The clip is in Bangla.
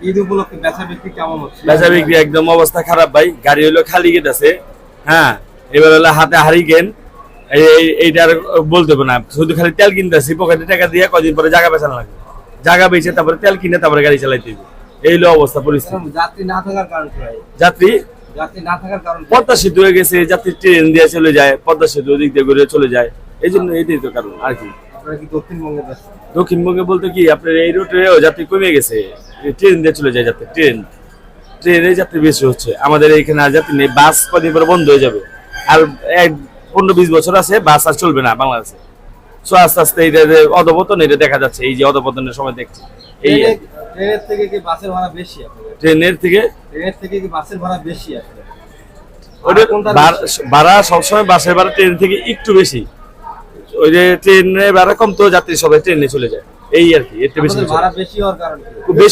ঈদ উপলক্ষে বেচা বিক্রি কেমন হচ্ছে? বেচা বিক্রি একদম অবস্থা খারাপ ভাই, গাড়ি হলো খালি গেট আছে। হ্যাঁ, এবার হলো হাতে হারিকেন, এইটা আর বলতে হবে না, শুধু খালি তেল কিনতেছি, পকেটে টাকা দিয়ে কদিন পরে জায়গা বেচানো লাগবে, জায়গা বেচে তারপরে তেল কিনে তারপরে গাড়ি চালাইতে হবে। এই হলো অবস্থা পরিস্থিতি। যাত্রী না থাকার কারণ কি ভাই? যাত্রী যাত্রী না থাকার কারণ কি? পদ্মা সেতু হয়ে গেছে, যাত্রী ট্রেন দিয়ে চলে যায়, পদ্মা সেতু ওদিক দিয়ে ঘুরে চলে যায়, এই জন্য এটাই তো কারণ আর কি। আপনারা কি দক্ষিণবঙ্গে যাচ্ছেন? দক্ষিণবঙ্গে বলতে কি আপনার এই রুটেও যাত্রী কমে গেছে, ট্রেন দিয়ে চলে যায় যাত্রী, ট্রেনে যাত্রী বেশি হচ্ছে, আমাদের এইখানে আর যাত্রী নেই। বাস কদিন পরে বন্ধ হয়ে যাবে, আর 15-20 বছর আছে বাস আর চলবে না বাংলাদেশে। সো আস্তে আস্তে এটা যে অধপতন, এটা দেখা যাচ্ছে, এই যে অধপতনের সময় দেখছি। এই ট্রেনের থেকে কি বাসের ভাড়া বেশি আপনাদের? ট্রেনের থেকে কি বাসের ভাড়া বেশি আপনাদের? ওটা ভাড়া সবসময় বাসের ভাড়া ট্রেন থেকে একটু বেশি, ওই যে ট্রেনের ভাড়া কম তো যাত্রী সবাই ট্রেনে চলে যায়, এই আর কি। এর বেশি ভাড়া বেশি হওয়ার কারণ কি? বেশি